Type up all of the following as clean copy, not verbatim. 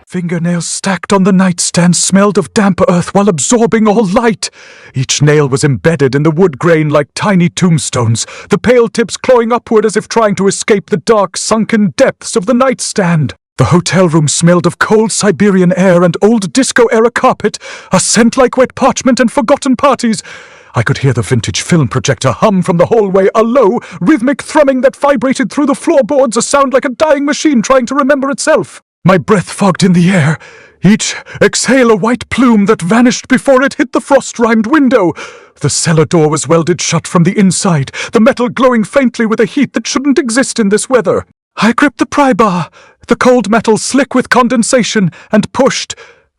Fingernails stacked on the nightstand smelled of damp earth while absorbing all light. Each nail was embedded in the wood grain like tiny tombstones, the pale tips clawing upward as if trying to escape the dark, sunken depths of the nightstand. The hotel room smelled of cold Siberian air and old disco-era carpet, a scent like wet parchment and forgotten parties. I could hear the vintage film projector hum from the hallway, a low, rhythmic thrumming that vibrated through the floorboards, a sound like a dying machine trying to remember itself. My breath fogged in the air. Each exhale a white plume that vanished before it hit the frost-rimed window. The cellar door was welded shut from the inside, the metal glowing faintly with a heat that shouldn't exist in this weather. I gripped the pry bar, the cold metal slick with condensation, and pushed.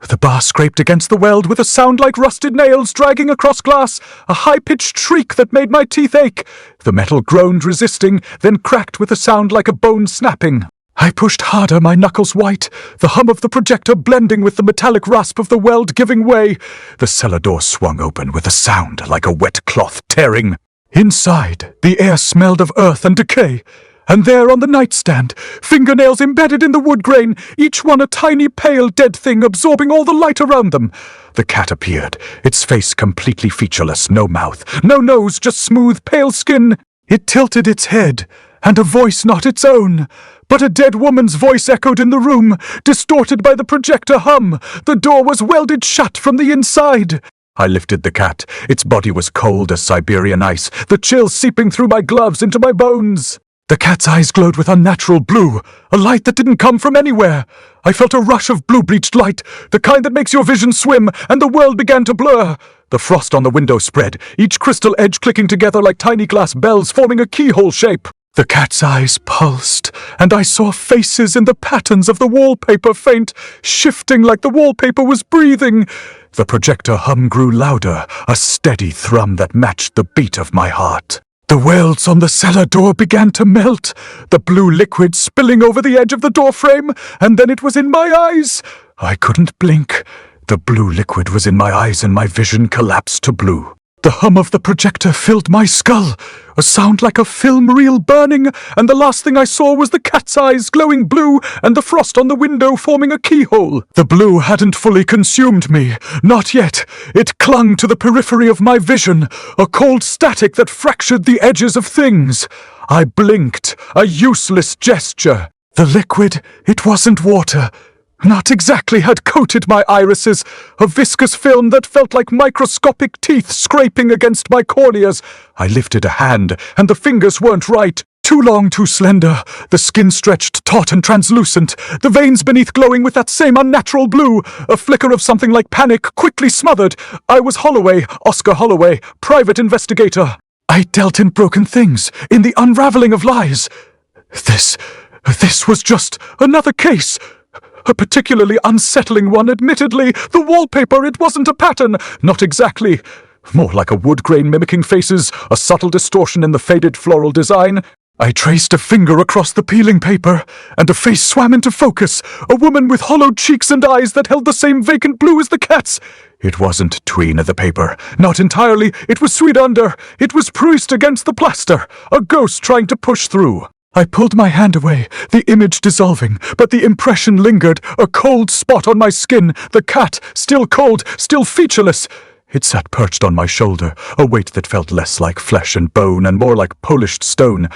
The bar scraped against the weld with a sound like rusted nails dragging across glass, a high-pitched shriek that made my teeth ache. The metal groaned, resisting, then cracked with a sound like a bone snapping. I pushed harder, my knuckles white, the hum of the projector blending with the metallic rasp of the weld giving way. The cellar door swung open with a sound like a wet cloth tearing. Inside, the air smelled of earth and decay. And there on the nightstand, fingernails embedded in the wood grain, each one a tiny pale dead thing absorbing all the light around them. The cat appeared, its face completely featureless, no mouth, no nose, just smooth, pale skin. It tilted its head, and a voice not its own. But a dead woman's voice echoed in the room, distorted by the projector hum. The door was welded shut from the inside. I lifted the cat. Its body was cold as Siberian ice, the chill seeping through my gloves into my bones. The cat's eyes glowed with unnatural blue, a light that didn't come from anywhere. I felt a rush of blue-bleached light, the kind that makes your vision swim, and the world began to blur. The frost on the window spread, each crystal edge clicking together like tiny glass bells forming a keyhole shape. The cat's eyes pulsed, and I saw faces in the patterns of the wallpaper faint, shifting like the wallpaper was breathing. The projector hum grew louder, a steady thrum that matched the beat of my heart. The welds on the cellar door began to melt, the blue liquid spilling over the edge of the doorframe, and then it was in my eyes. I couldn't blink. The blue liquid was in my eyes and my vision collapsed to blue. The hum of the projector filled my skull, a sound like a film reel burning, and the last thing I saw was the cat's eyes glowing blue and the frost on the window forming a keyhole. The blue hadn't fully consumed me, not yet. It clung to the periphery of my vision, a cold static that fractured the edges of things. I blinked, a useless gesture. The liquid, it wasn't water. Not exactly had coated my irises, a viscous film that felt like microscopic teeth scraping against my corneas. I lifted a hand, and the fingers weren't right. Too long, too slender, the skin stretched taut and translucent, the veins beneath glowing with that same unnatural blue, a flicker of something like panic quickly smothered. I was Holloway, Oscar Holloway, private investigator. I dealt in broken things, in the unraveling of lies. This was just another case. A particularly unsettling one, admittedly. The wallpaper, it wasn't a pattern. Not exactly. More like a wood grain mimicking faces, a subtle distortion in the faded floral design. I traced a finger across the peeling paper, and a face swam into focus, a woman with hollowed cheeks and eyes that held the same vacant blue as the cat's. It wasn't tween the paper. Not entirely. It was sweet under. It was pressed against the plaster, a ghost trying to push through. I pulled my hand away, the image dissolving, but the impression lingered, a cold spot on my skin, the cat, still cold, still featureless. It sat perched on my shoulder, a weight that felt less like flesh and bone and more like polished stone.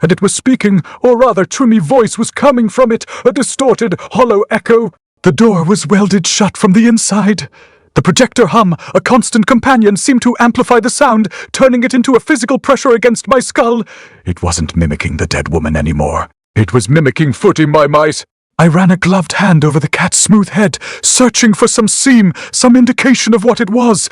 And it was speaking, or rather Trummy voice was coming from it, a distorted, hollow echo. The door was welded shut from the inside. The projector hum, a constant companion, seemed to amplify the sound, turning it into a physical pressure against my skull. It wasn't mimicking the dead woman anymore. It was mimicking Footy, my mice. I ran a gloved hand over the cat's smooth head, searching for some seam, some indication of what it was.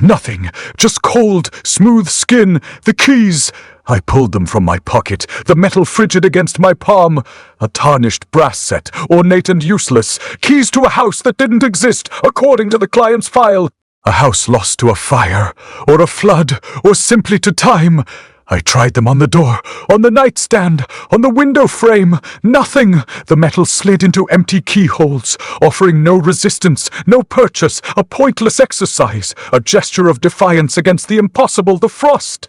Nothing, just cold, smooth skin, the keys. I pulled them from my pocket, the metal frigid against my palm. A tarnished brass set, ornate and useless. Keys to a house that didn't exist, according to the client's file. A house lost to a fire, or a flood, or simply to time. I tried them on the door, on the nightstand, on the window frame. Nothing. The metal slid into empty keyholes, offering no resistance, no purchase, a pointless exercise, a gesture of defiance against the impossible, the frost.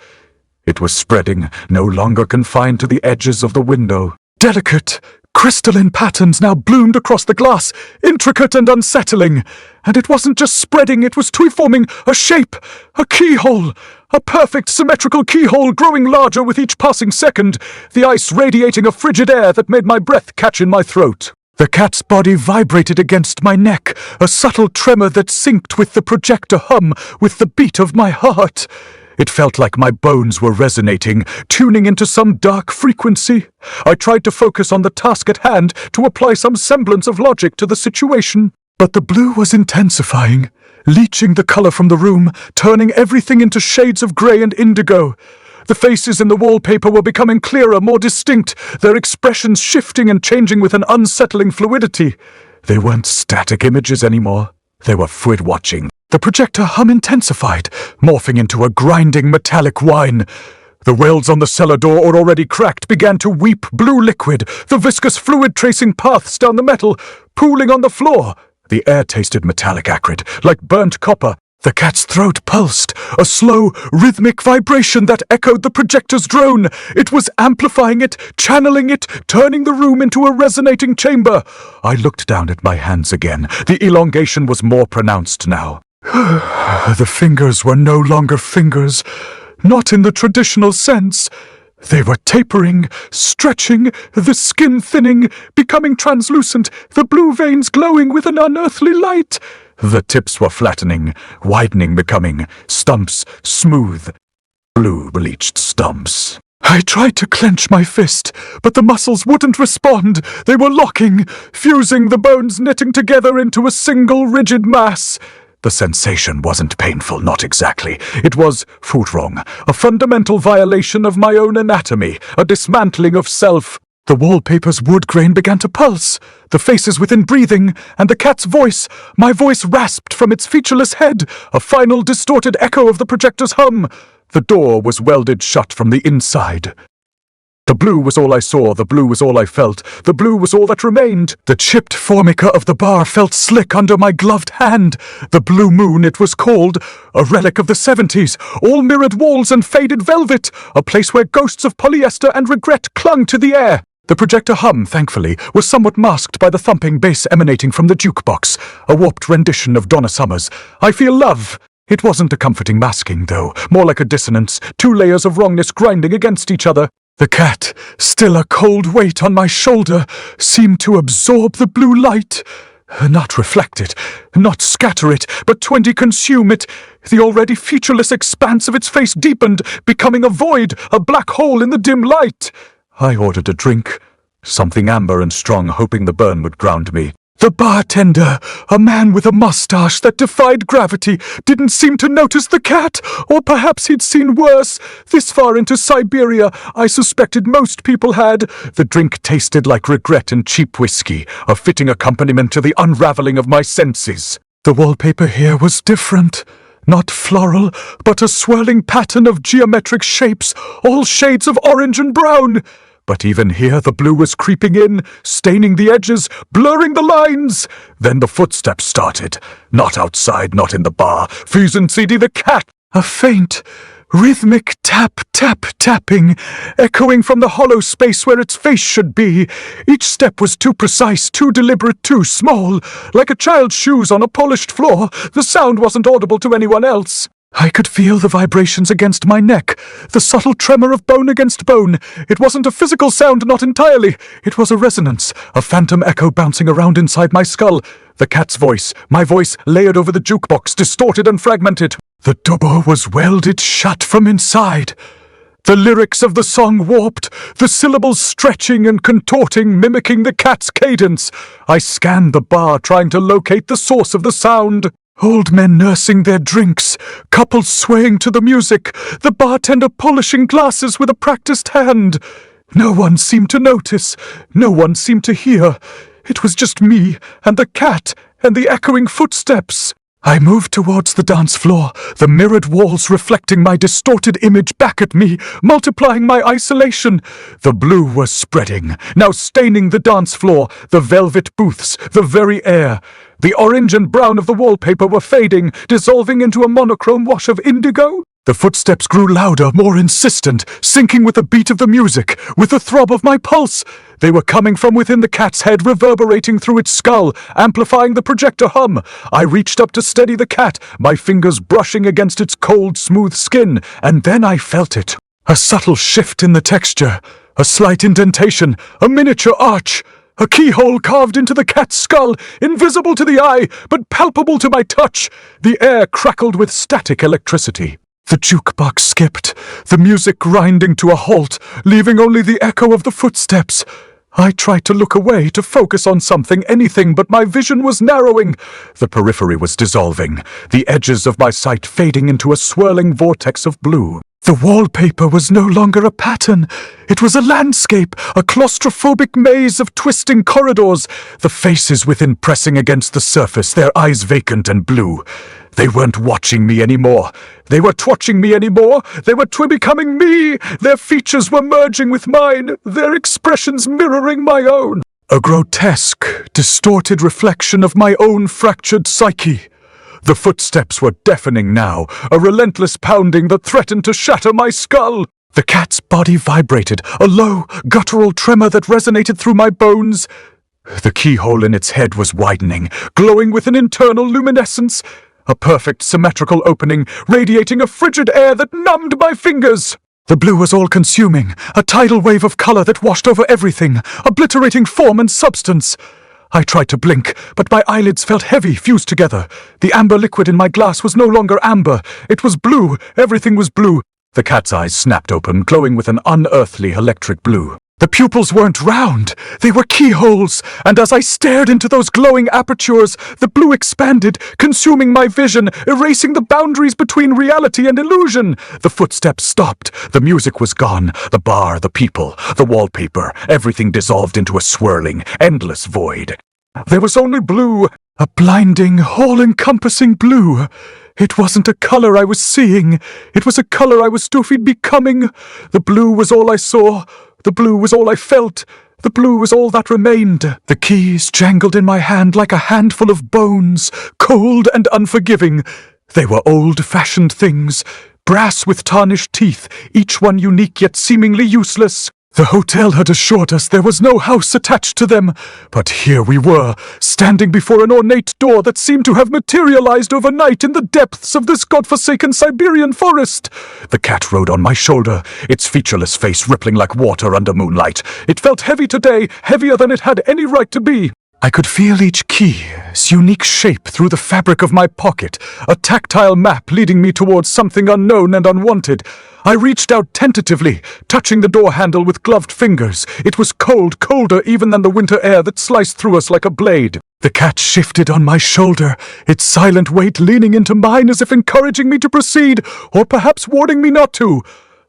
It was spreading, no longer confined to the edges of the window. Delicate, Crystalline patterns now bloomed across the glass, intricate and unsettling. And it wasn't just spreading, it was forming a shape, a keyhole. A perfect symmetrical keyhole growing larger with each passing second, the ice radiating a frigid air that made my breath catch in my throat. The cat's body vibrated against my neck, a subtle tremor that synced with the projector hum, with the beat of my heart. It felt like my bones were resonating, tuning into some dark frequency. I tried to focus on the task at hand, to apply some semblance of logic to the situation. But the blue was intensifying, leaching the color from the room, turning everything into shades of grey and indigo. The faces in the wallpaper were becoming clearer, more distinct, their expressions shifting and changing with an unsettling fluidity. They weren't static images anymore. They were fluid watching. The projector hum intensified, morphing into a grinding metallic whine. The welds on the cellar door, already cracked, began to weep blue liquid, the viscous fluid tracing paths down the metal, pooling on the floor. The air tasted metallic acrid, like burnt copper. The cat's throat pulsed, a slow, rhythmic vibration that echoed the projector's drone. It was amplifying it, channeling it, turning the room into a resonating chamber. I looked down at my hands again. The elongation was more pronounced now. The fingers were no longer fingers, not in the traditional sense. They were tapering, stretching, the skin thinning, becoming translucent, the blue veins glowing with an unearthly light. The tips were flattening, widening, becoming stumps, smooth, blue bleached stumps. I tried to clench my fist, but the muscles wouldn't respond. They were locking, fusing, the bones knitting together into a single rigid mass. The sensation wasn't painful, not exactly. It was, foot wrong, a fundamental violation of my own anatomy, a dismantling of self. The wallpaper's wood grain began to pulse, the faces within breathing, and the cat's voice, my voice rasped from its featureless head, a final distorted echo of the projector's hum. The door was welded shut from the inside. The blue was all I saw, the blue was all I felt, the blue was all that remained. The chipped formica of the bar felt slick under my gloved hand. The blue moon, it was called, a relic of the 70s, all mirrored walls and faded velvet, a place where ghosts of polyester and regret clung to the air. The projector hum, thankfully, was somewhat masked by the thumping bass emanating from the jukebox, a warped rendition of Donna Summer's I Feel Love. It wasn't a comforting masking, though, more like a dissonance, two layers of wrongness grinding against each other. The cat, still a cold weight on my shoulder, seemed to absorb the blue light. Not reflect it, not scatter it, but consume it. The already featureless expanse of its face deepened, becoming a void, a black hole in the dim light. I ordered a drink, something amber and strong, hoping the burn would ground me. The bartender, a man with a mustache that defied gravity, didn't seem to notice the cat, or perhaps he'd seen worse. This far into Siberia, I suspected most people had. The drink tasted like regret and cheap whiskey, a fitting accompaniment to the unraveling of my senses. The wallpaper here was different. Not floral, but a swirling pattern of geometric shapes, all shades of orange and brown. But even here the blue was creeping in, staining the edges, blurring the lines. Then the footsteps started. Not outside, not in the bar. Fusenseedy the cat. A faint, rhythmic tapping, echoing from the hollow space where its face should be. Each step was too precise, too deliberate, too small. Like a child's shoes on a polished floor, the sound wasn't audible to anyone else. I could feel the vibrations against my neck, the subtle tremor of bone against bone. It wasn't a physical sound, not entirely. It was a resonance, a phantom echo bouncing around inside my skull. The cat's voice, my voice layered over the jukebox, distorted and fragmented. The door was welded shut from inside. The lyrics of the song warped, the syllables stretching and contorting, mimicking the cat's cadence. I scanned the bar, trying to locate the source of the sound. Old men nursing their drinks, couples swaying to the music, the bartender polishing glasses with a practiced hand. No one seemed to notice, no one seemed to hear. It was just me and the cat and the echoing footsteps. I moved towards the dance floor, the mirrored walls reflecting my distorted image back at me, multiplying my isolation. The blue was spreading, now staining the dance floor, the velvet booths, the very air. The orange and brown of the wallpaper were fading, dissolving into a monochrome wash of indigo. The footsteps grew louder, more insistent, syncing with the beat of the music, with the throb of my pulse. They were coming from within the cat's head, reverberating through its skull, amplifying the projector hum. I reached up to steady the cat, my fingers brushing against its cold, smooth skin, and then I felt it. A subtle shift in the texture, a slight indentation, a miniature arch. A keyhole carved into the cat's skull, invisible to the eye, but palpable to my touch. The air crackled with static electricity. The jukebox skipped, the music grinding to a halt, leaving only the echo of the footsteps. I tried to look away, to focus on something, anything, but my vision was narrowing. The periphery was dissolving, the edges of my sight fading into a swirling vortex of blue. The wallpaper was no longer a pattern. It was a landscape, a claustrophobic maze of twisting corridors, the faces within pressing against the surface, their eyes vacant and blue. They weren't watching me anymore. They were twatching me anymore. They were becoming me. Their features were merging with mine, their expressions mirroring my own. A grotesque, distorted reflection of my own fractured psyche. The footsteps were deafening now, a relentless pounding that threatened to shatter my skull. The cat's body vibrated, a low, guttural tremor that resonated through my bones. The keyhole in its head was widening, glowing with an internal luminescence. A perfect symmetrical opening, radiating a frigid air that numbed my fingers. The blue was all-consuming, a tidal wave of color that washed over everything, obliterating form and substance. I tried to blink, but my eyelids felt heavy, fused together. The amber liquid in my glass was no longer amber. It was blue. Everything was blue. The cat's eyes snapped open, glowing with an unearthly electric blue. The pupils weren't round. They were keyholes, and as I stared into those glowing apertures, the blue expanded, consuming my vision, erasing the boundaries between reality and illusion. The footsteps stopped. The music was gone. The bar, the people, the wallpaper, everything dissolved into a swirling, endless void. There was only blue, a blinding, all-encompassing blue. It wasn't a color I was seeing. It was a color I was becoming. The blue was all I saw. The blue was all I felt. The blue was all that remained. The keys jangled in my hand like a handful of bones, cold and unforgiving. They were old-fashioned things, brass with tarnished teeth, each one unique yet seemingly useless. The hotel had assured us there was no house attached to them, but here we were, standing before an ornate door that seemed to have materialized overnight in the depths of this godforsaken Siberian forest. The cat rode on my shoulder, its featureless face rippling like water under moonlight. It felt heavy today, heavier than it had any right to be. I could feel each key's unique shape through the fabric of my pocket, a tactile map leading me towards something unknown and unwanted. I reached out tentatively, touching the door handle with gloved fingers. It was cold, colder even than the winter air that sliced through us like a blade. The cat shifted on my shoulder, its silent weight leaning into mine as if encouraging me to proceed, or perhaps warning me not to.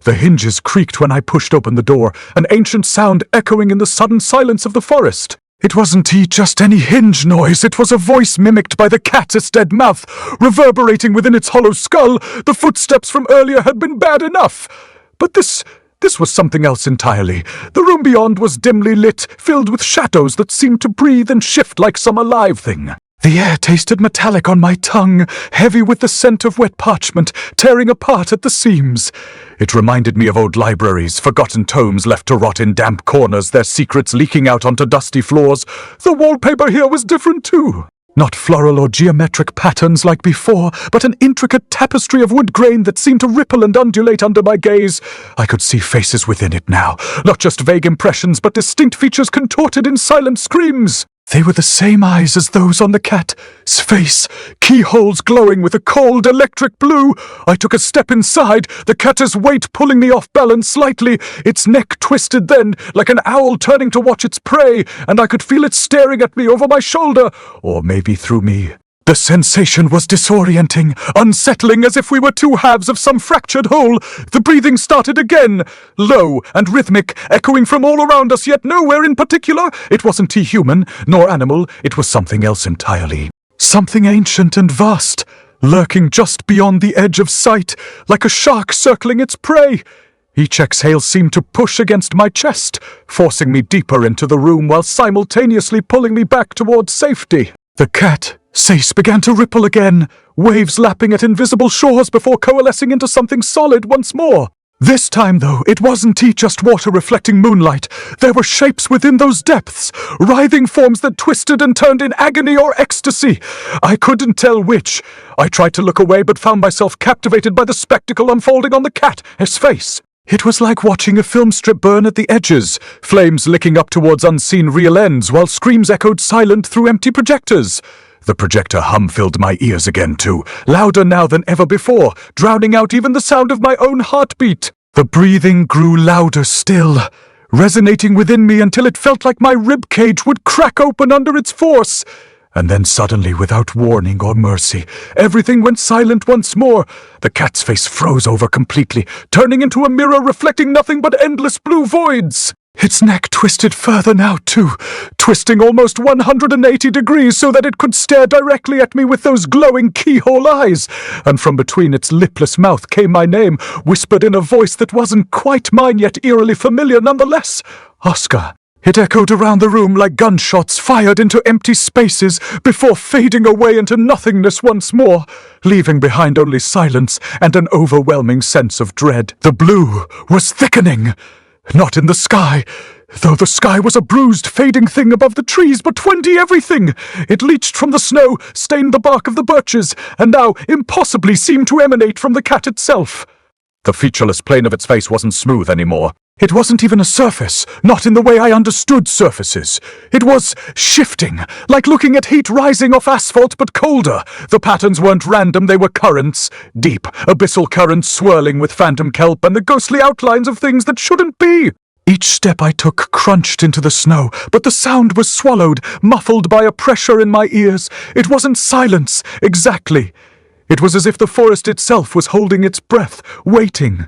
The hinges creaked when I pushed open the door, an ancient sound echoing in the sudden silence of the forest. It wasn't just any hinge noise, it was a voice mimicked by the cat's dead mouth, reverberating within its hollow skull. The footsteps from earlier had been bad enough. But this was something else entirely. The room beyond was dimly lit, filled with shadows that seemed to breathe and shift like some alive thing. The air tasted metallic on my tongue, heavy with the scent of wet parchment, tearing apart at the seams. It reminded me of old libraries, forgotten tomes left to rot in damp corners, their secrets leaking out onto dusty floors. The wallpaper here was different too. Not floral or geometric patterns like before, but an intricate tapestry of wood grain that seemed to ripple and undulate under my gaze. I could see faces within it now, not just vague impressions, but distinct features contorted in silent screams. They were the same eyes as those on the cat's face, keyholes glowing with a cold electric blue. I took a step inside, the cat's weight pulling me off balance slightly. Its neck twisted then, like an owl turning to watch its prey, and I could feel it staring at me over my shoulder, or maybe through me. The sensation was disorienting, unsettling, as if we were two halves of some fractured whole. The breathing started again, low and rhythmic, echoing from all around us, yet nowhere in particular. It wasn't human, nor animal. It was something else entirely. Something ancient and vast, lurking just beyond the edge of sight, like a shark circling its prey. Each exhale seemed to push against my chest, forcing me deeper into the room while simultaneously pulling me back towards safety. The cat Sace began to ripple again, waves lapping at invisible shores before coalescing into something solid once more. This time, though, it wasn't just water reflecting moonlight. There were shapes within those depths, writhing forms that twisted and turned in agony or ecstasy. I couldn't tell which. I tried to look away but found myself captivated by the spectacle unfolding on the cat's face. It was like watching a film strip burn at the edges, flames licking up towards unseen real ends while screams echoed silent through empty projectors. The projector hum filled my ears again too, louder now than ever before, drowning out even the sound of my own heartbeat. The breathing grew louder still, resonating within me until it felt like my rib cage would crack open under its force. And then suddenly, without warning or mercy, everything went silent once more. The cat's face froze over completely, turning into a mirror reflecting nothing but endless blue voids. Its neck twisted further now, too, twisting almost 180 degrees so that it could stare directly at me with those glowing keyhole eyes. And from between its lipless mouth came my name, whispered in a voice that wasn't quite mine yet eerily familiar nonetheless. Oscar. It echoed around the room like gunshots fired into empty spaces before fading away into nothingness once more, leaving behind only silence and an overwhelming sense of dread. The blue was thickening. Not in the sky, though the sky was a bruised, fading thing above the trees, but 20 everything. It leached from the snow, stained the bark of the birches, and now impossibly seemed to emanate from the cat itself. The featureless plane of its face wasn't smooth anymore. It wasn't even a surface, not in the way I understood surfaces. It was shifting, like looking at heat rising off asphalt but colder. The patterns weren't random, they were currents. Deep, abyssal currents swirling with phantom kelp and the ghostly outlines of things that shouldn't be. Each step I took crunched into the snow, but the sound was swallowed, muffled by a pressure in my ears. It wasn't silence, exactly. It was as if the forest itself was holding its breath, waiting.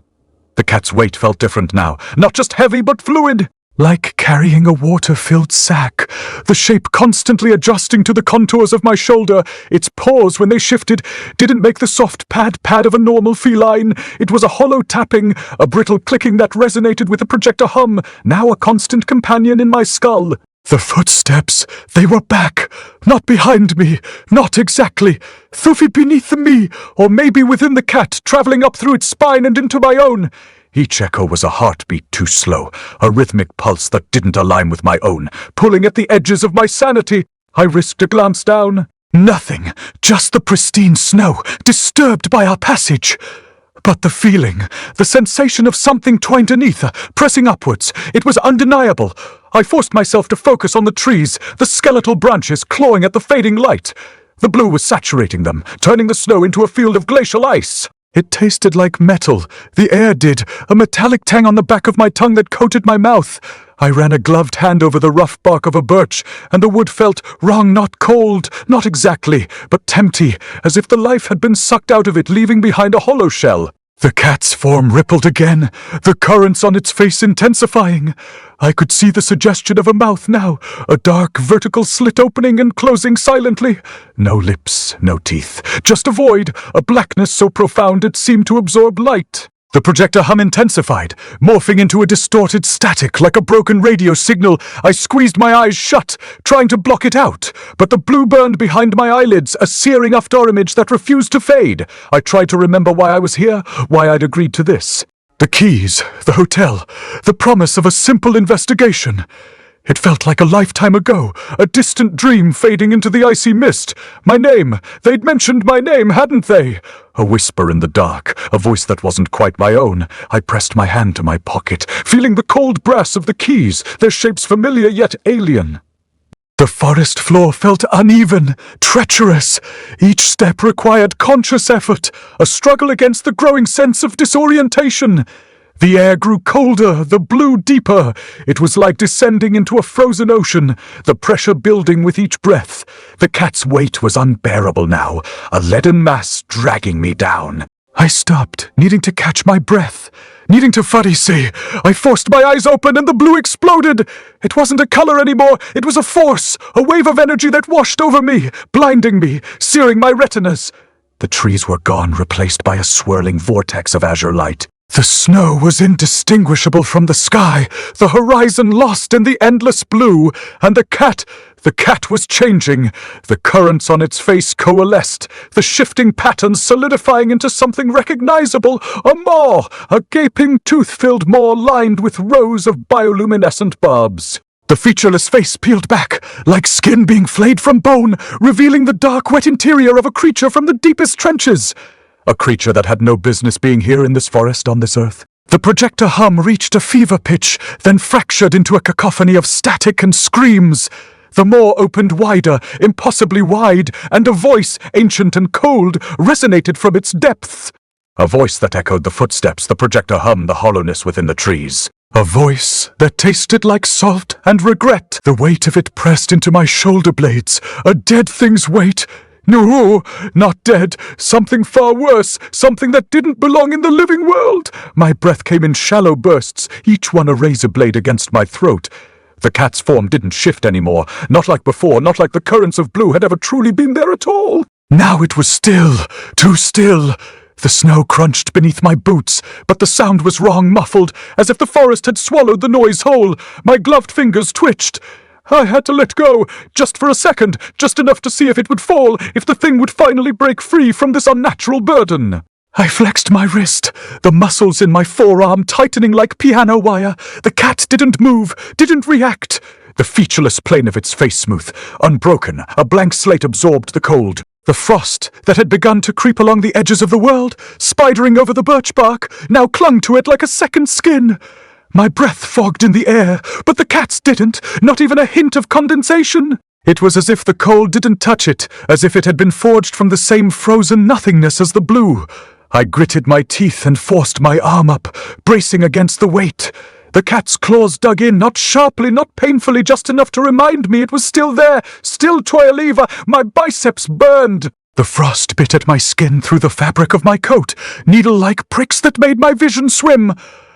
The cat's weight felt different now, not just heavy but fluid, like carrying a water-filled sack, the shape constantly adjusting to the contours of my shoulder. Its paws, when they shifted, didn't make the soft pad of a normal feline. It was a hollow tapping, a brittle clicking that resonated with the projector hum, now a constant companion in my skull. The footsteps, they were back, not behind me, not exactly, beneath me, or maybe within the cat, traveling up through its spine and into my own. Each echo was a heartbeat too slow, a rhythmic pulse that didn't align with my own, pulling at the edges of my sanity. I risked a glance down. Nothing, just the pristine snow, disturbed by our passage. But the feeling, the sensation of something twined beneath, pressing upwards, it was undeniable. I forced myself to focus on the trees, the skeletal branches clawing at the fading light. The blue was saturating them, turning the snow into a field of glacial ice. It tasted like metal. The air did, a metallic tang on the back of my tongue that coated my mouth. I ran a gloved hand over the rough bark of a birch, and the wood felt wrong, not cold, not exactly, but empty, as if the life had been sucked out of it, leaving behind a hollow shell. The cat's form rippled again, the currents on its face intensifying. I could see the suggestion of a mouth now, a dark vertical slit opening and closing silently. No lips, no teeth, just a void, a blackness so profound it seemed to absorb light. The projector hum intensified, morphing into a distorted static like a broken radio signal. I squeezed my eyes shut, trying to block it out, but the blue burned behind my eyelids, a searing after image that refused to fade. I tried to remember why I was here, why I'd agreed to this. The keys, the hotel, the promise of a simple investigation. It felt like a lifetime ago, a distant dream fading into the icy mist. My name, they'd mentioned my name, hadn't they? A whisper in the dark, a voice that wasn't quite my own. I pressed my hand to my pocket, feeling the cold brass of the keys, their shapes familiar yet alien. The forest floor felt uneven, treacherous. Each step required conscious effort, a struggle against the growing sense of disorientation. The air grew colder, the blue deeper. It was like descending into a frozen ocean, the pressure building with each breath. The cat's weight was unbearable now, a leaden mass dragging me down. I stopped, needing to catch my breath, needing to see. I forced my eyes open and the blue exploded. It wasn't a color anymore, it was a force, a wave of energy that washed over me, blinding me, searing my retinas. The trees were gone, replaced by a swirling vortex of azure light. The snow was indistinguishable from the sky, the horizon lost in the endless blue, and the cat was changing. The currents on its face coalesced, the shifting patterns solidifying into something recognizable, a maw, a gaping tooth-filled maw lined with rows of bioluminescent barbs. The featureless face peeled back, like skin being flayed from bone, revealing the dark, wet interior of a creature from the deepest trenches. A creature that had no business being here in this forest on this earth. The projector hum reached a fever pitch, then fractured into a cacophony of static and screams. The maw opened wider, impossibly wide, and a voice, ancient and cold, resonated from its depths. A voice that echoed the footsteps the projector hummed, the hollowness within the trees. A voice that tasted like salt and regret. The weight of it pressed into my shoulder blades, a dead thing's weight. No, not dead. Something far worse. Something that didn't belong in the living world. My breath came in shallow bursts, each one a razor blade against my throat. The cat's form didn't shift anymore. Not like before, not like the currents of blue had ever truly been there at all. Now it was still, too still. The snow crunched beneath my boots, but the sound was wrong, muffled, as if the forest had swallowed the noise whole. My gloved fingers twitched. I had to let go, just for a second, just enough to see if it would fall, if the thing would finally break free from this unnatural burden. I flexed my wrist, the muscles in my forearm tightening like piano wire. The cat didn't move, didn't react. The featureless plane of its face smooth, unbroken, a blank slate absorbed the cold. The frost that had begun to creep along the edges of the world, spidering over the birch bark, now clung to it like a second skin. My breath fogged in the air, but the cat's didn't, not even a hint of condensation. It was as if the cold didn't touch it, as if it had been forged from the same frozen nothingness as the blue. I gritted my teeth and forced my arm up, bracing against the weight. The cat's claws dug in, not sharply, not painfully, just enough to remind me it was still there, still toy a lever. My biceps burned. The frost bit at my skin through the fabric of my coat, needle-like pricks that made my vision swim.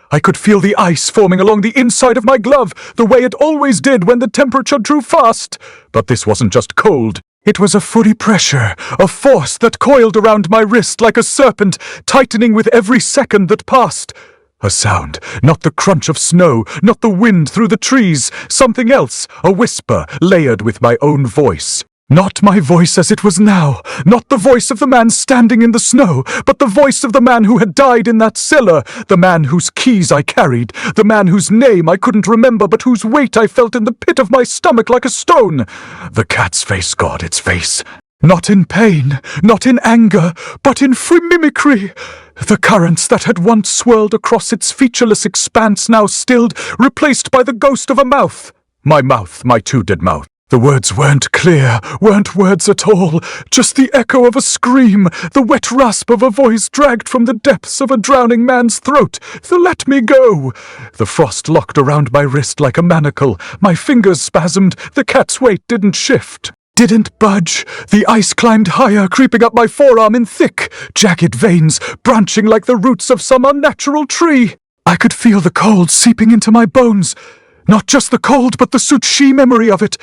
I could feel the ice forming along the inside of my glove, the way it always did when the temperature drew fast. But this wasn't just cold. It was a footy pressure, a force that coiled around my wrist like a serpent, tightening with every second that passed. A sound, not the crunch of snow, not the wind through the trees, something else, a whisper layered with my own voice. Not my voice as it was now, not the voice of the man standing in the snow, but the voice of the man who had died in that cellar, the man whose keys I carried, the man whose name I couldn't remember but whose weight I felt in the pit of my stomach like a stone. The cat's face, God, its face. Not in pain, not in anger, but in free mimicry. The currents that had once swirled across its featureless expanse now stilled, replaced by the ghost of a mouth. My mouth, my too-dead mouth. The words weren't clear, weren't words at all, just the echo of a scream, the wet rasp of a voice dragged from the depths of a drowning man's throat. Let me go! The frost locked around my wrist like a manacle, my fingers spasmed, the cat's weight didn't shift. Didn't budge. The ice climbed higher, creeping up my forearm in thick, jagged veins, branching like the roots of some unnatural tree. I could feel the cold seeping into my bones. Not just the cold, but the Suchi memory of it.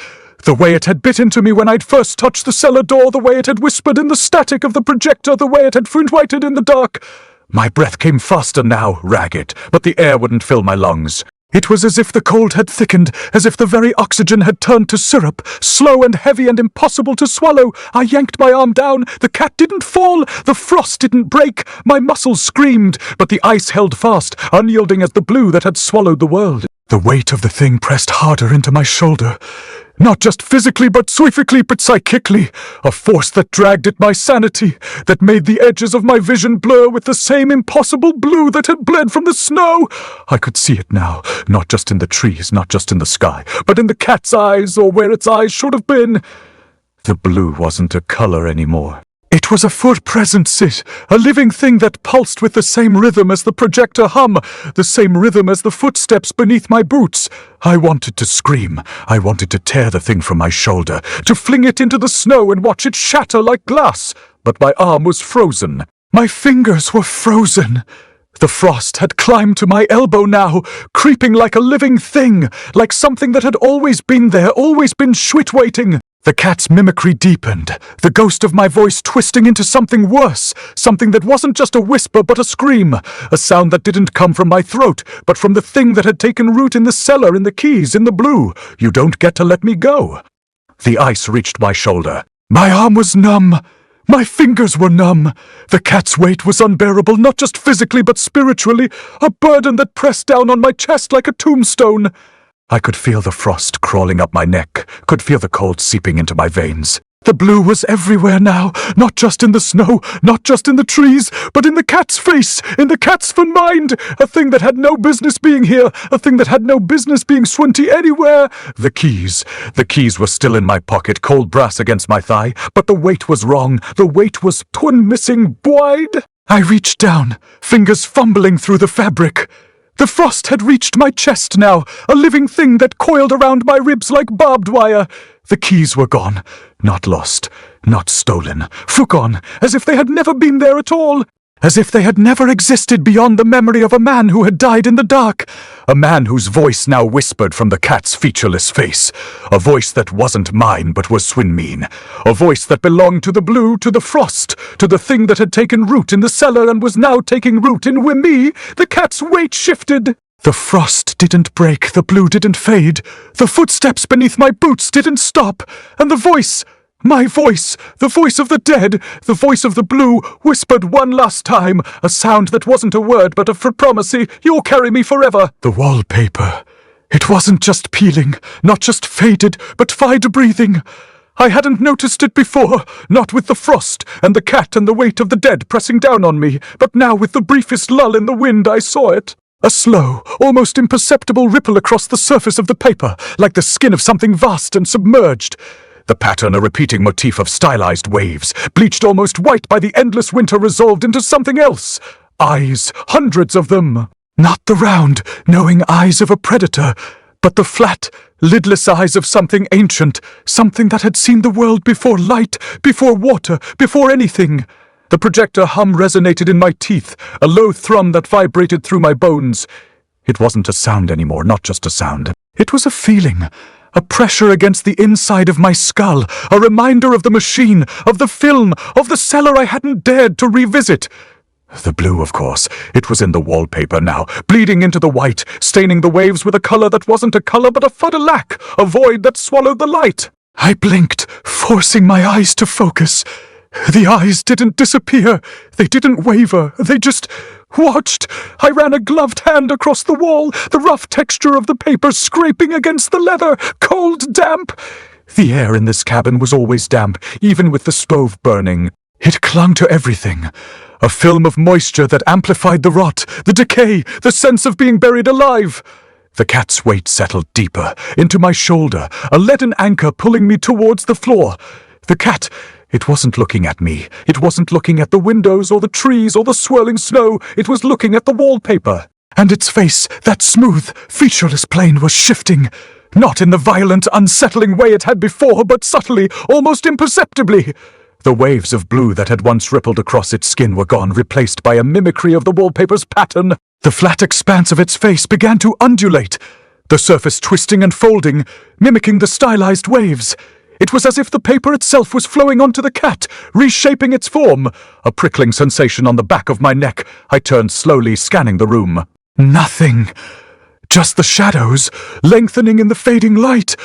The way it had bit into me when I'd first touched the cellar door, the way it had whispered in the static of the projector, the way it had fruit-whited in the dark. My breath came faster now, ragged, but the air wouldn't fill my lungs. It was as if the cold had thickened, as if the very oxygen had turned to syrup, slow and heavy and impossible to swallow. I yanked my arm down. The cat didn't fall. The frost didn't break. My muscles screamed, but the ice held fast, unyielding as the blue that had swallowed the world. The weight of the thing pressed harder into my shoulder. Not just physically, but psychically, but psychically. A force that dragged at my sanity, that made the edges of my vision blur with the same impossible blue that had bled from the snow. I could see it now, not just in the trees, not just in the sky, but in the cat's eyes, or where its eyes should have been. The blue wasn't a color anymore. It was a foot presence, a living thing that pulsed with the same rhythm as the projector hum, the same rhythm as the footsteps beneath my boots. I wanted to scream. I wanted to tear the thing from my shoulder, to fling it into the snow and watch it shatter like glass. But my arm was frozen. My fingers were frozen. The frost had climbed to my elbow now, creeping like a living thing, like something that had always been there, always been schwit-waiting. The cat's mimicry deepened, the ghost of my voice twisting into something worse, something that wasn't just a whisper but a scream, a sound that didn't come from my throat, but from the thing that had taken root in the cellar, in the keys, in the blue. You don't get to let me go. The ice reached my shoulder. My arm was numb. My fingers were numb. The cat's weight was unbearable, not just physically but spiritually, a burden that pressed down on my chest like a tombstone. I could feel the frost crawling up my neck, could feel the cold seeping into my veins. The blue was everywhere now, not just in the snow, not just in the trees, but in the cat's face, in the cat's mind, a thing that had no business being here, a thing that had no business being Swinty anywhere. The keys were still in my pocket, cold brass against my thigh, but the weight was wrong, the weight was twin missing wide. I reached down, fingers fumbling through the fabric. The frost had reached my chest now, a living thing that coiled around my ribs like barbed wire. The keys were gone, not lost, not stolen, forgone, as if they had never been there at all, as if they had never existed beyond the memory of a man who had died in the dark, a man whose voice now whispered from the cat's featureless face, a voice that wasn't mine but was Swinmeen, a voice that belonged to the blue, to the frost, to the thing that had taken root in the cellar and was now taking root in me. The cat's weight shifted. The frost didn't break, the blue didn't fade, the footsteps beneath my boots didn't stop, and the voice, my voice, the voice of the dead, the voice of the blue, whispered one last time, a sound that wasn't a word but a promisey, you'll carry me forever. The wallpaper. It wasn't just peeling, not just faded, but fide breathing. I hadn't noticed it before, not with the frost and the cat and the weight of the dead pressing down on me, but now with the briefest lull in the wind I saw it. A slow, almost imperceptible ripple across the surface of the paper, like the skin of something vast and submerged. The pattern a repeating motif of stylized waves, bleached almost white by the endless winter resolved into something else. Eyes, hundreds of them. Not the round, knowing eyes of a predator, but the flat, lidless eyes of something ancient, something that had seen the world before light, before water, before anything. The projector hum resonated in my teeth, a low thrum that vibrated through my bones. It wasn't a sound anymore, not just a sound. It was a feeling, a pressure against the inside of my skull, a reminder of the machine, of the film, of the cellar I hadn't dared to revisit. The blue, of course. It was in the wallpaper now, bleeding into the white, staining the waves with a color that wasn't a color but a fudalack, a void that swallowed the light. I blinked, forcing my eyes to focus. The eyes didn't disappear. They didn't waver. They just watched. I ran a gloved hand across the wall, the rough texture of the paper scraping against the leather, cold, damp. The air in this cabin was always damp, even with the stove burning. It clung to everything. A film of moisture that amplified the rot, the decay, the sense of being buried alive. The cat's weight settled deeper, into my shoulder, a leaden anchor pulling me towards the floor. The cat, it wasn't looking at me. It wasn't looking at the windows or the trees or the swirling snow. It was looking at the wallpaper. And its face, that smooth, featureless plane, was shifting. Not in the violent, unsettling way it had before, but subtly, almost imperceptibly. The waves of blue that had once rippled across its skin were gone, replaced by a mimicry of the wallpaper's pattern. The flat expanse of its face began to undulate, the surface twisting and folding, mimicking the stylized waves. It was as if the paper itself was flowing onto the cat, reshaping its form. A prickling sensation on the back of my neck. I turned slowly, scanning the room. Nothing. Just the shadows, lengthening in the fading light.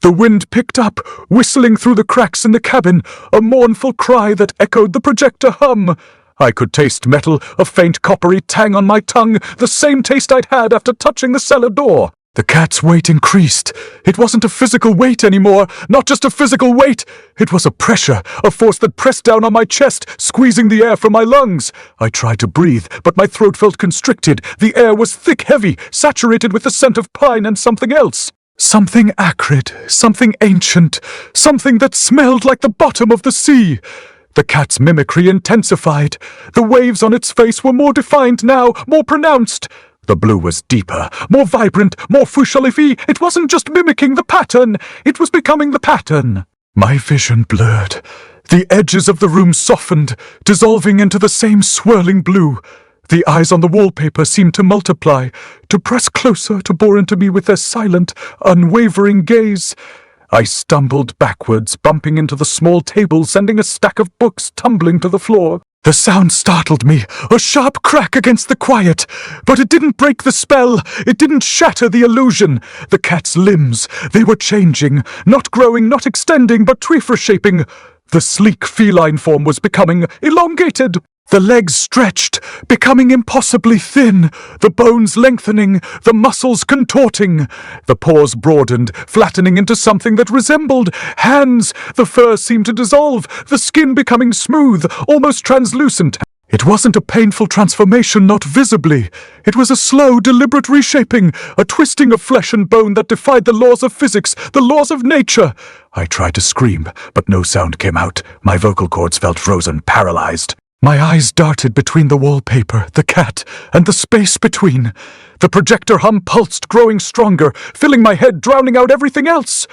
The wind picked up, whistling through the cracks in the cabin, a mournful cry that echoed the projector hum. I could taste metal, a faint coppery tang on my tongue, the same taste I'd had after touching the cellar door. The cat's weight increased. It wasn't a physical weight anymore, not just a physical weight. It was a pressure, a force that pressed down on my chest, squeezing the air from my lungs. I tried to breathe, but my throat felt constricted. The air was thick, heavy, saturated with the scent of pine and something else. Something acrid, something ancient, something that smelled like the bottom of the sea. The cat's mimicry intensified. The waves on its face were more defined now, more pronounced. The blue was deeper, more vibrant, more fouche-à-l'effet. It wasn't just mimicking the pattern, it was becoming the pattern. My vision blurred. The edges of the room softened, dissolving into the same swirling blue. The eyes on the wallpaper seemed to multiply, to press closer, to bore into me with their silent, unwavering gaze. I stumbled backwards, bumping into the small table, sending a stack of books tumbling to the floor. The sound startled me, a sharp crack against the quiet, but it didn't break the spell, it didn't shatter the illusion. The cat's limbs, they were changing, not growing, not extending, but tree-shaping. The sleek feline form was becoming elongated. The legs stretched, becoming impossibly thin, the bones lengthening, the muscles contorting. The paws broadened, flattening into something that resembled hands. The fur seemed to dissolve, the skin becoming smooth, almost translucent. It wasn't a painful transformation, not visibly. It was a slow, deliberate reshaping, a twisting of flesh and bone that defied the laws of physics, the laws of nature. I tried to scream, but no sound came out. My vocal cords felt frozen, paralyzed. My eyes darted between the wallpaper, the cat, and the space between. The projector hum pulsed, growing stronger, filling my head, drowning out everything else.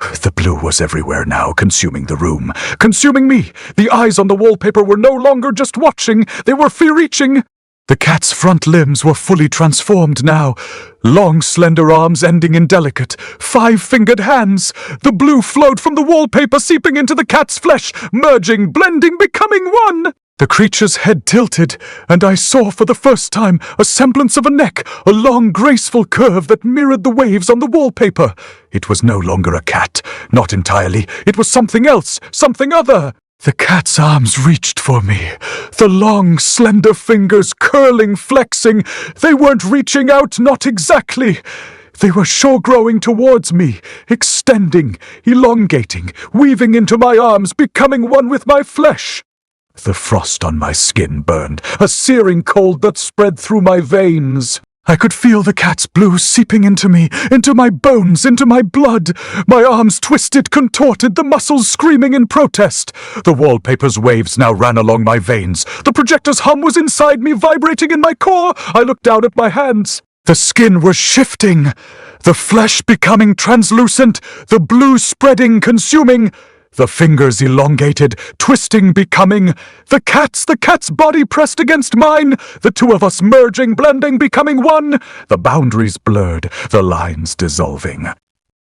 The blue was everywhere now, consuming the room, consuming me. The eyes on the wallpaper were no longer just watching, they were fear-reaching. The cat's front limbs were fully transformed now. Long, slender arms ending in delicate, 5-fingered hands. The blue flowed from the wallpaper, seeping into the cat's flesh, merging, blending, becoming one. The creature's head tilted, and I saw for the first time a semblance of a neck, a long, graceful curve that mirrored the waves on the wallpaper. It was no longer a cat, not entirely. It was something else, something other. The cat's arms reached for me, the long, slender fingers curling, flexing. They weren't reaching out, not exactly. They were growing towards me, extending, elongating, weaving into my arms, becoming one with my flesh. The frost on my skin burned, a searing cold that spread through my veins. I could feel the cat's blue seeping into me, into my bones, into my blood. My arms twisted, contorted, the muscles screaming in protest. The wallpaper's waves now ran along my veins. The projector's hum was inside me, vibrating in my core. I looked down at my hands. The skin was shifting, the flesh becoming translucent, the blue spreading, consuming. The fingers elongated, twisting, becoming. The cat's body pressed against mine. The two of us merging, blending, becoming one. The boundaries blurred, the lines dissolving.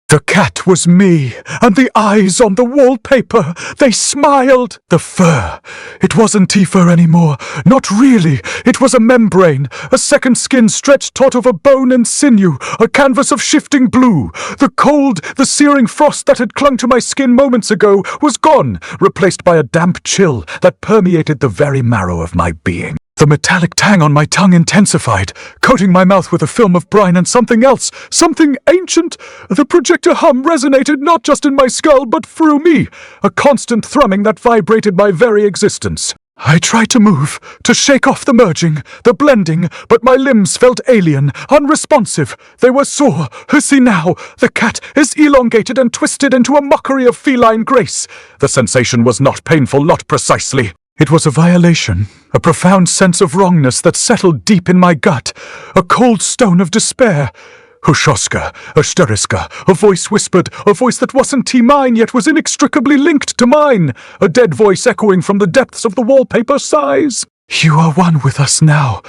The cat was me, and the eyes on the wallpaper, they smiled. The fur, it wasn't T-fur anymore, not really. It was a membrane, a second skin stretched taut over bone and sinew, a canvas of shifting blue. The cold, the searing frost that had clung to my skin moments ago was gone, replaced by a damp chill that permeated the very marrow of my being. The metallic tang on my tongue intensified, coating my mouth with a film of brine and something else, something ancient. The projector hum resonated not just in my skull, but through me, a constant thrumming that vibrated my very existence. I tried to move, to shake off the merging, the blending, but my limbs felt alien, unresponsive. They were sore. See now, the cat is elongated and twisted into a mockery of feline grace. The sensation was not painful, not precisely. It was a violation, a profound sense of wrongness that settled deep in my gut, a cold stone of despair. Hushoska, Asteriska, a voice whispered, a voice that wasn't mine yet was inextricably linked to mine, a dead voice echoing from the depths of the wallpaper sighs. You are one with us now.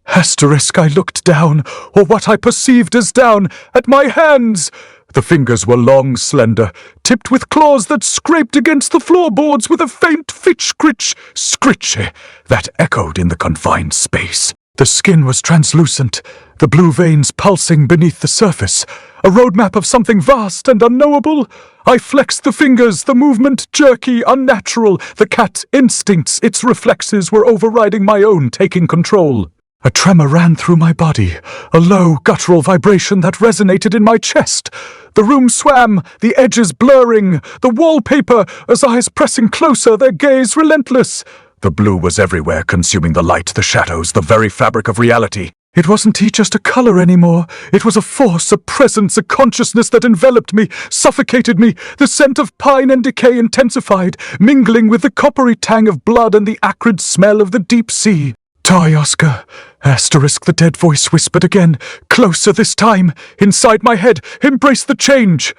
Asterisk, I looked down, or what I perceived as down, at my hands. The fingers were long, slender, tipped with claws that scraped against the floorboards with a faint fitch-scritch, scritchy, that echoed in the confined space. The skin was translucent, the blue veins pulsing beneath the surface, a roadmap of something vast and unknowable. I flexed the fingers, the movement jerky, unnatural. The cat instincts, its reflexes were overriding my own, taking control. A tremor ran through my body, a low, guttural vibration that resonated in my chest. The room swam, the edges blurring, the wallpaper, as eyes pressing closer, their gaze relentless. The blue was everywhere, consuming the light, the shadows, the very fabric of reality. It wasn't just a color anymore. It was a force, a presence, a consciousness that enveloped me, suffocated me. The scent of pine and decay intensified, mingling with the coppery tang of blood and the acrid smell of the deep sea. "Toy, Oscar," Asterisk, the dead voice whispered again, closer this time, inside my head, embrace the change.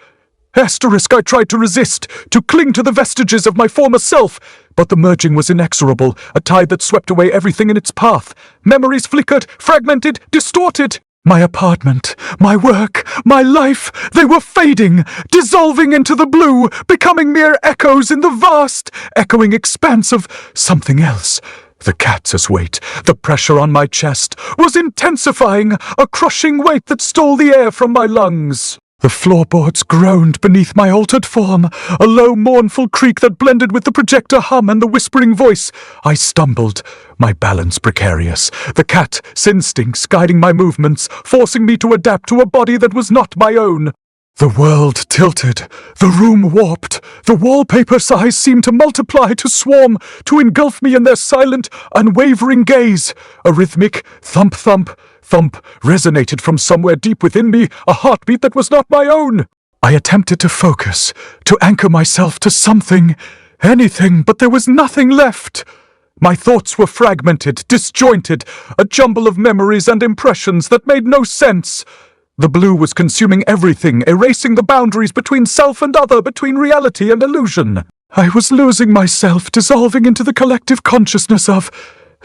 Asterisk, I tried to resist, to cling to the vestiges of my former self, but the merging was inexorable, a tide that swept away everything in its path. Memories flickered, fragmented, distorted. My apartment, my work, my life, they were fading, dissolving into the blue, becoming mere echoes in the vast, echoing expanse of something else. The cat's weight, the pressure on my chest, was intensifying, a crushing weight that stole the air from my lungs. The floorboards groaned beneath my altered form, a low, mournful creak that blended with the projector hum and the whispering voice. I stumbled, my balance precarious, the cat's instincts guiding my movements, forcing me to adapt to a body that was not my own. The world tilted, the room warped, the wallpaper size seemed to multiply, to swarm, to engulf me in their silent, unwavering gaze. A rhythmic thump-thump, thump resonated from somewhere deep within me, a heartbeat that was not my own. I attempted to focus, to anchor myself to something, anything, but there was nothing left. My thoughts were fragmented, disjointed, a jumble of memories and impressions that made no sense. The blue was consuming everything, erasing the boundaries between self and other, between reality and illusion. I was losing myself, dissolving into the collective consciousness of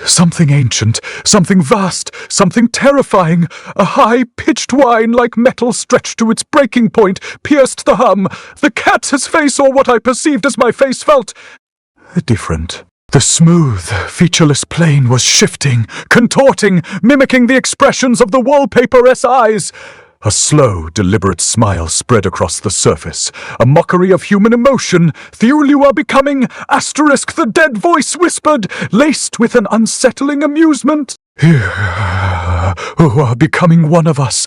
something ancient, something vast, something terrifying. A high-pitched whine like metal stretched to its breaking point, pierced the hum. The cat's face, or what I perceived as my face, felt different. The smooth, featureless plane was shifting, contorting, mimicking the expressions of the wallpaper's eyes. A slow, deliberate smile spread across the surface, a mockery of human emotion. "Thule you are becoming, asterisk," the dead voice whispered, laced with an unsettling amusement. "You are becoming one of us.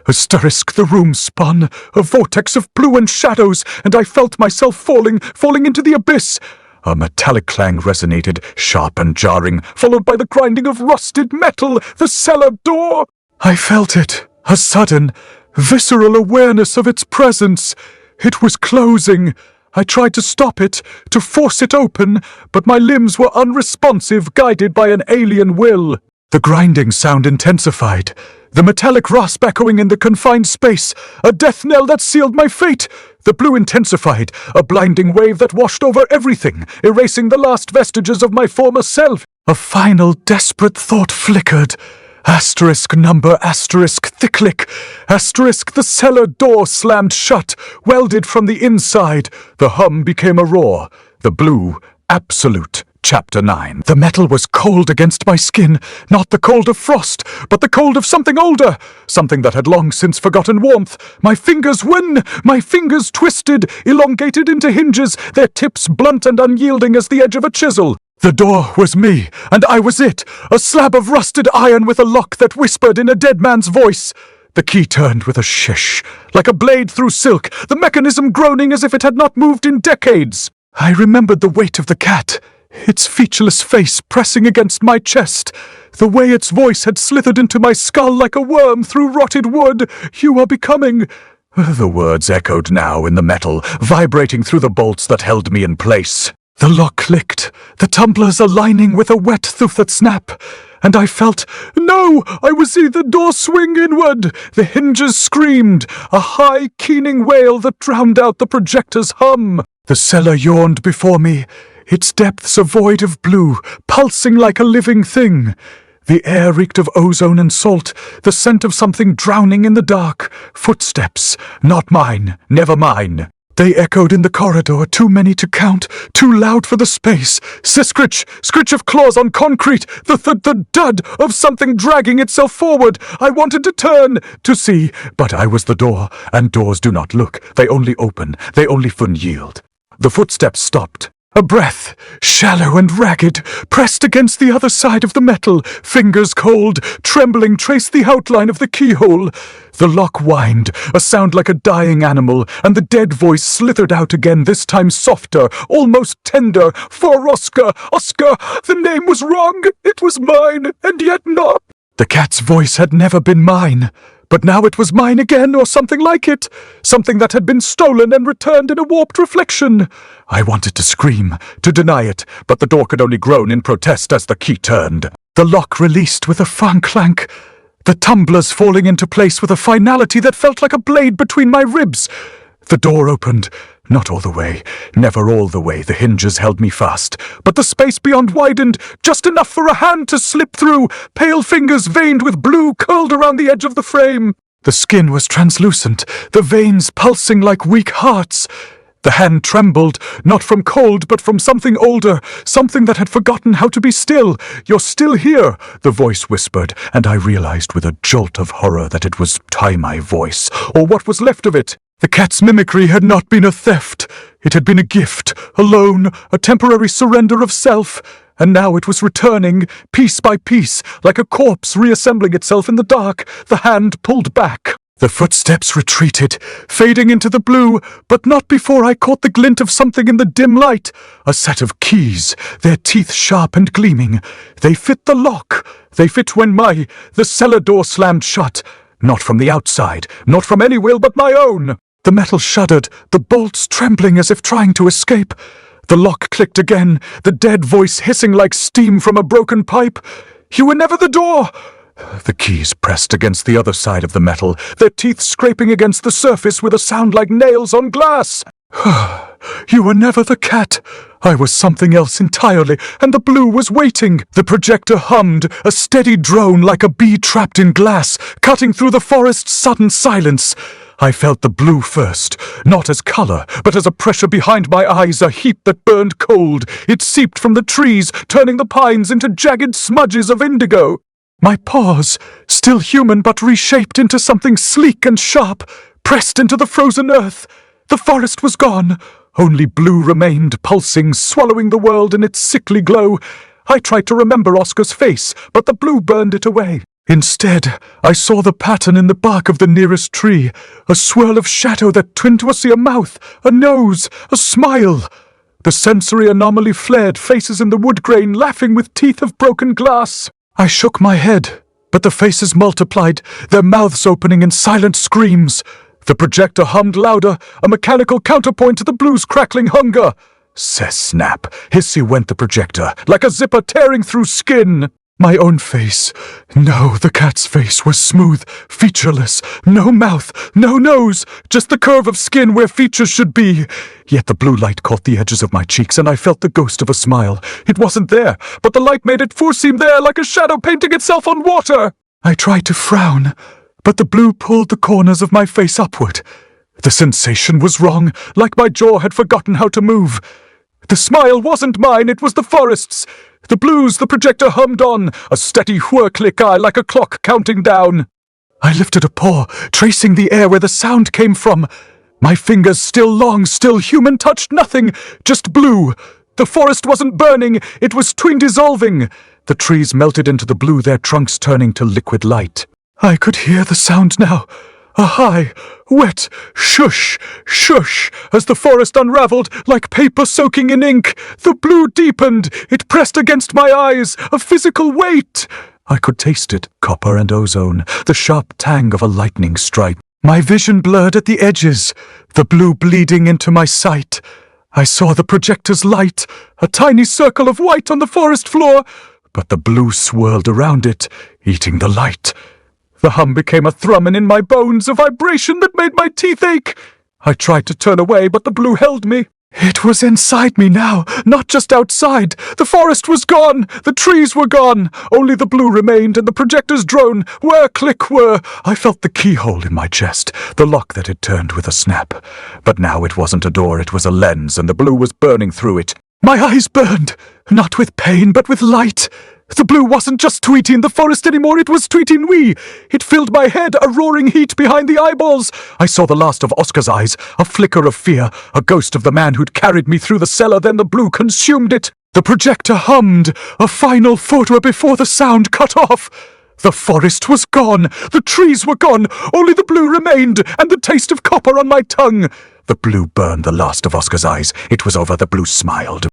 Asterisk," the room spun, a vortex of blue and shadows, and I felt myself falling into the abyss. A metallic clang resonated, sharp and jarring, followed by the grinding of rusted metal, the cellar door. I felt it, a sudden, visceral awareness of its presence. It was closing. I tried to stop it, to force it open, but my limbs were unresponsive, guided by an alien will. The grinding sound intensified, the metallic rasp echoing in the confined space, a death knell that sealed my fate. The blue intensified, a blinding wave that washed over everything, erasing the last vestiges of my former self. A final desperate thought flickered. Asterisk number, asterisk thicklick, asterisk the cellar door slammed shut, welded from the inside. The hum became a roar. The blue, absolute. Chapter 9. The metal was cold against my skin, not the cold of frost, but the cold of something older, something that had long since forgotten warmth. My fingers twisted, elongated into hinges, their tips blunt and unyielding as the edge of a chisel. The door was me, and I was it, a slab of rusted iron with a lock that whispered in a dead man's voice. The key turned with a shish, like a blade through silk, the mechanism groaning as if it had not moved in decades. I remembered the weight of the cat, its featureless face pressing against my chest, the way its voice had slithered into my skull like a worm through rotted wood. "You are becoming..." The words echoed now in the metal, vibrating through the bolts that held me in place. The lock clicked, the tumblers aligning with a wet thuthed snap, and I felt, no, I was seeing the door swing inward. The hinges screamed, a high, keening wail that drowned out the projector's hum. The cellar yawned before me, its depths a void of blue, pulsing like a living thing. The air reeked of ozone and salt, the scent of something drowning in the dark. Footsteps, not mine, never mine. They echoed in the corridor, too many to count, too loud for the space. Scritch of claws on concrete, the dud of something dragging itself forward. I wanted to turn, to see, but I was the door, and doors do not look. They only open, they only yield. The footsteps stopped. A breath, shallow and ragged, pressed against the other side of the metal. Fingers cold, trembling, traced the outline of the keyhole. The lock whined, a sound like a dying animal, and the dead voice slithered out again, this time softer, almost tender. "For Oscar, the name was wrong. It was mine, and yet not." The cat's voice had never been mine. But now it was mine again, or something like it. Something that had been stolen and returned in a warped reflection. I wanted to scream, to deny it, but the door could only groan in protest as the key turned. The lock released with a clank, the tumblers falling into place with a finality that felt like a blade between my ribs. The door opened, Not all the way, never all the way. The hinges held me fast, but the space beyond widened, just enough for a hand to slip through. Pale fingers veined with blue curled around the edge of the frame. The skin was translucent, the veins pulsing like weak hearts. The hand trembled, not from cold, but from something older, something that had forgotten how to be still. "You're still here," the voice whispered, and I realized with a jolt of horror that it was my voice, or what was left of it. The cat's mimicry had not been a theft. It had been a gift, a loan, a temporary surrender of self. And now it was returning, piece by piece, like a corpse reassembling itself in the dark, the hand pulled back. The footsteps retreated, fading into the blue, but not before I caught the glint of something in the dim light. A set of keys, their teeth sharp and gleaming. They fit the lock. They fit when the cellar door slammed shut. Not from the outside, not from any will but my own. The metal shuddered, the bolts trembling as if trying to escape. The lock clicked again, the dead voice hissing like steam from a broken pipe. "You were never the door!" The keys pressed against the other side of the metal, their teeth scraping against the surface with a sound like nails on glass. "You were never the cat. I was something else entirely, and the blue was waiting." The projector hummed, a steady drone like a bee trapped in glass, cutting through the forest's sudden silence. I felt the blue first, not as color, but as a pressure behind my eyes, a heat that burned cold. It seeped from the trees, turning the pines into jagged smudges of indigo. My paws, still human but reshaped into something sleek and sharp, pressed into the frozen earth. The forest was gone. Only blue remained, pulsing, swallowing the world in its sickly glow. I tried to remember Oscar's face, but the blue burned it away. Instead, I saw the pattern in the bark of the nearest tree, a swirl of shadow that twinned to see a mouth, a nose, a smile. The sensory anomaly flared, faces in the wood grain laughing with teeth of broken glass. I shook my head, but the faces multiplied, their mouths opening in silent screams. The projector hummed louder, a mechanical counterpoint to the blue's crackling hunger. Snap, hissy went the projector, like a zipper tearing through skin. My own face. No, the cat's face was smooth, featureless, no mouth, no nose, just the curve of skin where features should be. Yet the blue light caught the edges of my cheeks, and I felt the ghost of a smile. It wasn't there, but the light made it seem there like a shadow painting itself on water. I tried to frown, but the blue pulled the corners of my face upward. The sensation was wrong, like my jaw had forgotten how to move. The smile wasn't mine, it was the forest's. The blues the projector hummed on, a steady whir-click eye like a clock counting down. I lifted a paw, tracing the air where the sound came from. My fingers, still long, still human, touched nothing, just blue. The forest wasn't burning, it was dissolving. The trees melted into the blue, their trunks turning to liquid light. I could hear the sound now. A high, wet shush, shush, as the forest unraveled like paper soaking in ink. The blue deepened. It pressed against my eyes, a physical weight. I could taste it, copper and ozone, the sharp tang of a lightning strike. My vision blurred at the edges, the blue bleeding into my sight. I saw the projector's light, a tiny circle of white on the forest floor, but the blue swirled around it, eating the light. The hum became a thrumming in my bones, a vibration that made my teeth ache. I tried to turn away, but the blue held me. It was inside me now, not just outside. The forest was gone, the trees were gone. Only the blue remained, and the projector's drone, whir, click, whir. I felt the keyhole in my chest, the lock that had turned with a snap. But now it wasn't a door, it was a lens, and the blue was burning through it. My eyes burned, not with pain, but with light. The blue wasn't just tweeting the forest anymore, it was tweeting we. It filled my head, a roaring heat behind the eyeballs. I saw the last of Oscar's eyes, a flicker of fear, a ghost of the man who'd carried me through the cellar, then the blue consumed it. The projector hummed, a final photo before the sound cut off. The forest was gone, the trees were gone, only the blue remained, and the taste of copper on my tongue. The blue burned the last of Oscar's eyes. It was over. The blue smiled.